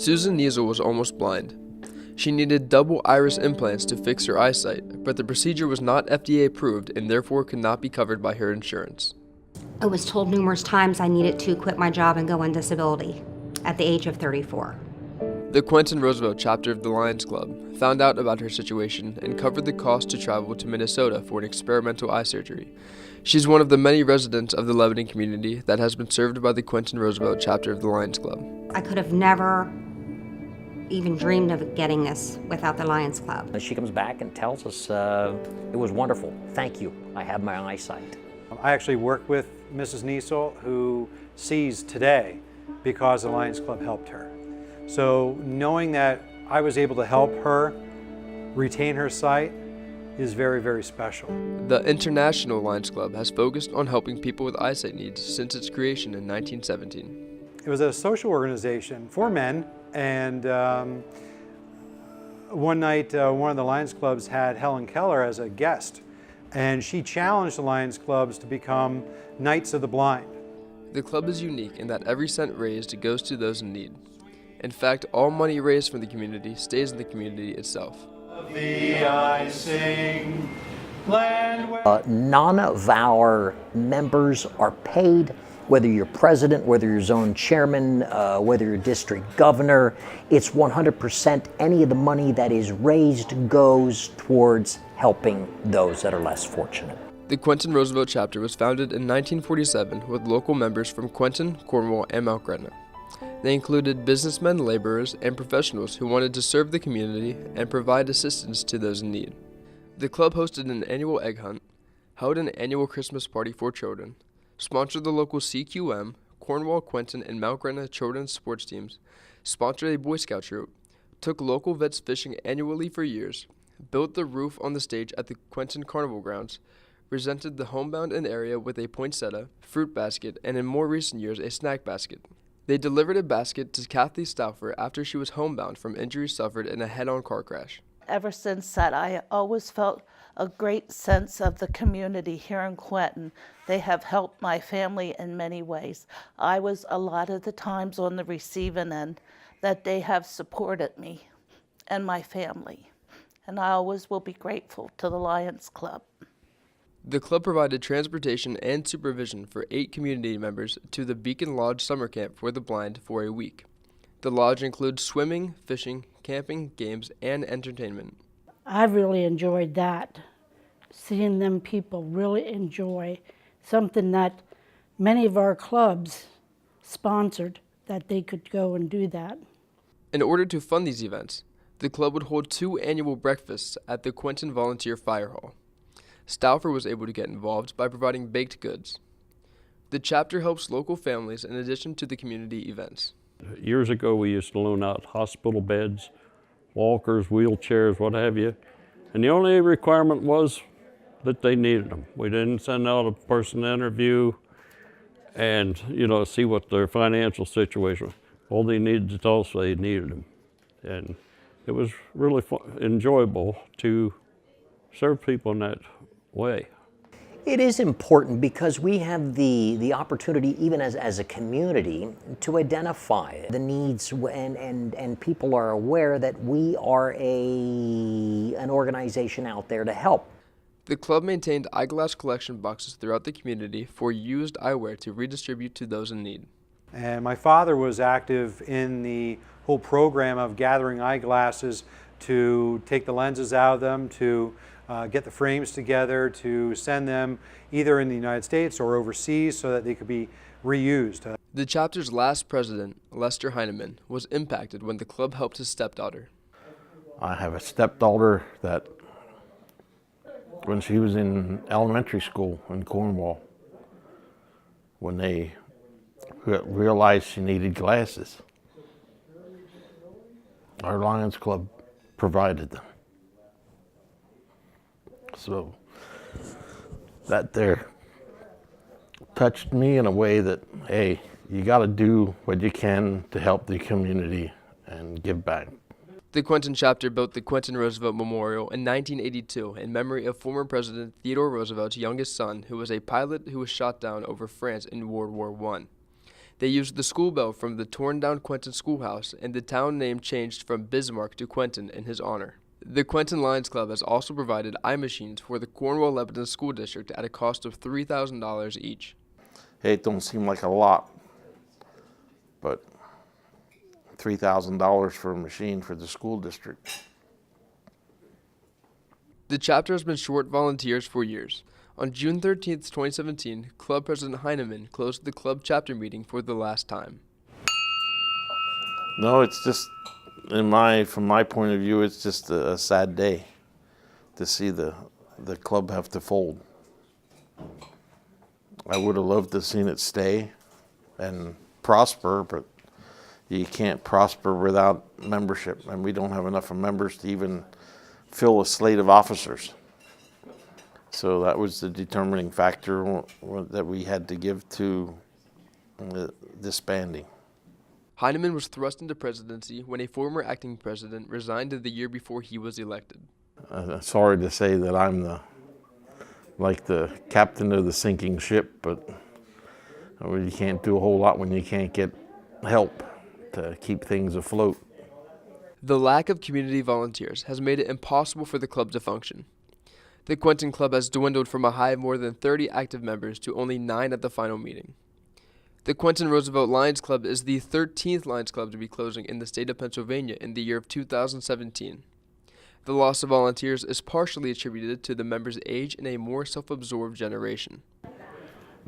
Susan Niesel was almost blind. She needed double iris implants to fix her eyesight, but the procedure was not FDA approved and therefore could not be covered by her insurance. I was told numerous times I needed to quit my job and go on disability at the age of 34. The Quentin Roosevelt chapter of the Lions Club found out about her situation and covered the cost to travel to Minnesota for an experimental eye surgery. She's one of the many residents of the Lebanon community that has been served by the Quentin Roosevelt chapter of the Lions Club. I could have never even dreamed of getting this without the Lions Club. She comes back and tells us it was wonderful. Thank you. I have my eyesight. I actually work with Mrs. Niesel, who sees today because the Lions Club helped her. So knowing that I was able to help her retain her sight is very, very special. The International Lions Club has focused on helping people with eyesight needs since its creation in 1917. It was a social organization for men, and one night one of the Lions Clubs had Helen Keller as a guest, and she challenged the Lions Clubs to become Knights of the Blind. The club is unique in that every cent raised goes to those in need. In fact, all money raised from the community stays in the community itself. None of our members are paid, whether you're president, whether you're zone chairman, whether you're district governor. It's 100% any of the money that is raised goes towards helping those that are less fortunate. The Quentin Roosevelt chapter was founded in 1947 with local members from Quentin, Cornwall, and Mount Gretna. They included businessmen, laborers, and professionals who wanted to serve the community and provide assistance to those in need. The club hosted an annual egg hunt, held an annual Christmas party for children, sponsored the local CQM, Cornwall, Quentin, and Mount Gretna children's sports teams, sponsored a Boy Scout troop, took local vets fishing annually for years, built the roof on the stage at the Quentin Carnival grounds, presented the homebound in area with a poinsettia, fruit basket, and in more recent years a snack basket. They delivered a basket to Kathy Stauffer after she was homebound from injuries suffered in a head-on car crash. Ever since that, I always felt a great sense of the community here in Quentin. They have helped my family in many ways. I was a lot of the times on the receiving end that they have supported me and my family. And I always will be grateful to the Lions Club. The club provided transportation and supervision for 8 community members to the Beacon Lodge summer camp for the blind for a week. The lodge includes swimming, fishing, camping, games, and entertainment. I really enjoyed that, seeing them people really enjoy something that many of our clubs sponsored, that they could go and do that. In order to fund these events, the club would hold 2 annual breakfasts at the Quentin Volunteer Fire Hall. Stauffer was able to get involved by providing baked goods. The chapter helps local families in addition to the community events. Years ago, we used to loan out hospital beds, walkers, wheelchairs, what have you, and the only requirement was that they needed them. We didn't send out a person to interview and, see what their financial situation was. All they needed to tell us they needed them. And it was really enjoyable to serve people in that way. It is important because we have the opportunity, even as a community, to identify the needs, and people are aware that we are an organization out there to help. The club maintained eyeglass collection boxes throughout the community for used eyewear to redistribute to those in need. And my father was active in the whole program of gathering eyeglasses to take the lenses out of them, to get the frames together, to send them either in the United States or overseas so that they could be reused. The chapter's last president, Lester Heineman, was impacted when the club helped his stepdaughter. I have a stepdaughter that when she was in elementary school in Cornwall, when they realized she needed glasses, our Lions Club provided them. So that there touched me in a way that, hey, you got to do what you can to help the community and give back. The Quentin chapter built the Quentin Roosevelt Memorial in 1982 in memory of former President Theodore Roosevelt's youngest son, who was a pilot who was shot down over France in World War I. They used the school bell from the torn-down Quentin schoolhouse, and the town name changed from Bismarck to Quentin in his honor. The Quentin Lions Club has also provided eye machines for the Cornwall-Lebanon School District at a cost of $3,000 each. Hey, it don't seem like a lot, but $3,000 for a machine for the school district. The chapter has been short volunteers for years. On June 13, 2017, Club President Heineman closed the club chapter meeting for the last time. No, it's just, from my point of view, it's just a sad day to see the club have to fold. I would have loved to have seen it stay and prosper, but you can't prosper without membership, and we don't have enough of members to even fill a slate of officers. So that was the determining factor that we had to give to disbanding. Heineman was thrust into presidency when a former acting president resigned the year before he was elected. Sorry to say that I'm like the captain of the sinking ship, but you can't do a whole lot when you can't get help to keep things afloat. The lack of community volunteers has made it impossible for the club to function. The Quentin Club has dwindled from a high of more than 30 active members to only 9 at the final meeting. The Quentin Roosevelt Lions Club is the 13th Lions Club to be closing in the state of Pennsylvania in the year of 2017. The loss of volunteers is partially attributed to the members' age and a more self-absorbed generation.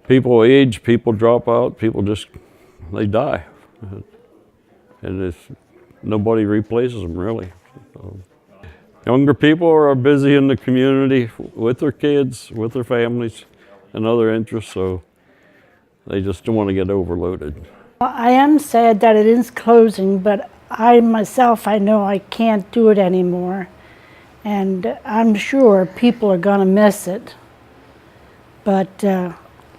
People age, people drop out, they die. And nobody replaces them, really. So, younger people are busy in the community with their kids, with their families, and other interests, so they just don't want to get overloaded. I am sad that it is closing, but I myself, I know I can't do it anymore. And I'm sure people are going to miss it. But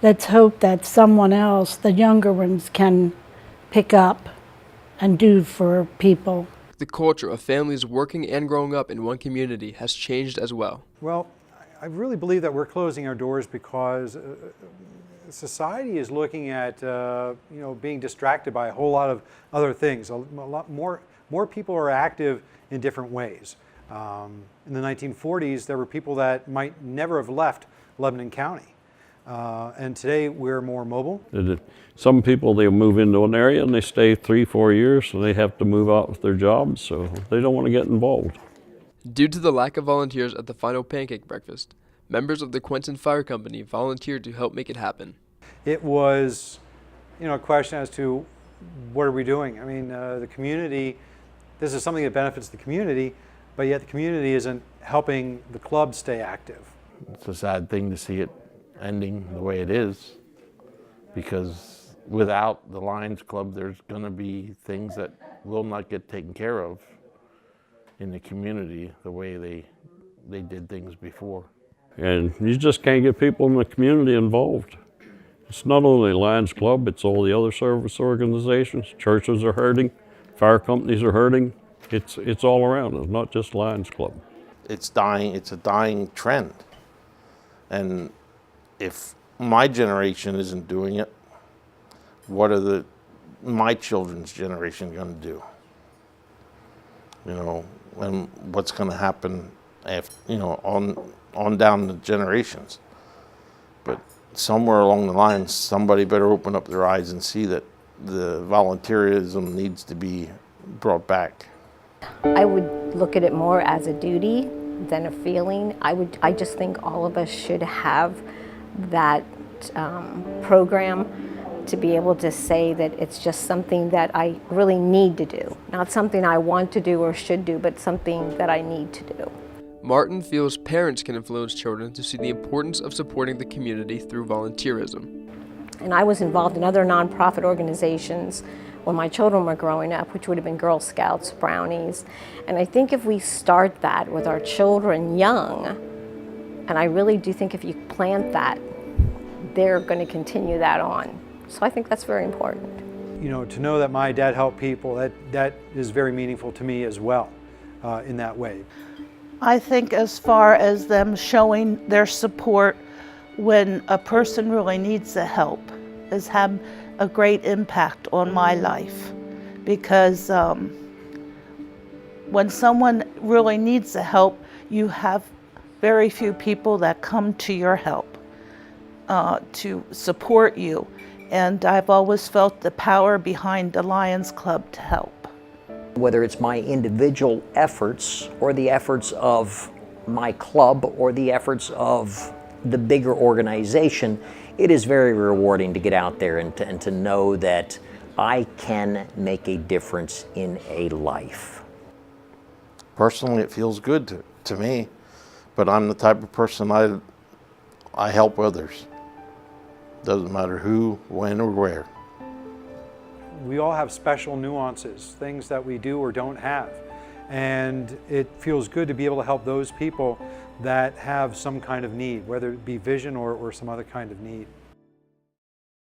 let's hope that someone else, the younger ones, can pick up and do for people. The culture of families working and growing up in one community has changed as well. Well, I really believe that we're closing our doors because society is looking at being distracted by a whole lot of other things. A lot more people are active in different ways. In the 1940s, there were people that might never have left Lebanon County. And today we're more mobile. Some people, they'll move into an area and they stay 3-4 years, so they have to move out with their jobs, so they don't want to get involved. Due to the lack of volunteers at the final pancake breakfast, members of the Quentin Fire Company volunteered to help make it happen. It was, a question as to what are we doing? I mean, the community, this is something that benefits the community, but yet the community isn't helping the club stay active. It's a sad thing to see it ending the way it is, because without the Lions Club, there's going to be things that will not get taken care of in the community the way they did things before. And you just can't get people in the community involved. It's not only Lions Club, it's all the other service organizations. Churches are hurting, fire companies are hurting. It's all around. It's not just Lions Club. It's dying. It's a dying trend. And if my generation isn't doing it, what are my children's generation going to do? And what's going to happen after, on down the generations. But somewhere along the line, somebody better open up their eyes and see that the volunteerism needs to be brought back. I would look at it more as a duty than a feeling. I just think all of us should have that program to be able to say that it's just something that I really need to do. Not something I want to do or should do, but something that I need to do. Martin feels parents can influence children to see the importance of supporting the community through volunteerism. And I was involved in other nonprofit organizations when my children were growing up, which would have been Girl Scouts, Brownies. And I think if we start that with our children young, and I really do think if you plant that, they're going to continue that on. So I think that's very important. To know that my dad helped people, that is very meaningful to me as well in that way. I think as far as them showing their support when a person really needs the help, has had a great impact on my life, because when someone really needs the help, you have very few people that come to your help to support you. And I've always felt the power behind the Lions Club to help. Whether it's my individual efforts or the efforts of my club or the efforts of the bigger organization, it is very rewarding to get out there and to know that I can make a difference in a life. Personally, it feels good to me, but I'm the type of person I help others. Doesn't matter who, when, or where. We all have special nuances, things that we do or don't have. And it feels good to be able to help those people that have some kind of need, whether it be vision or some other kind of need.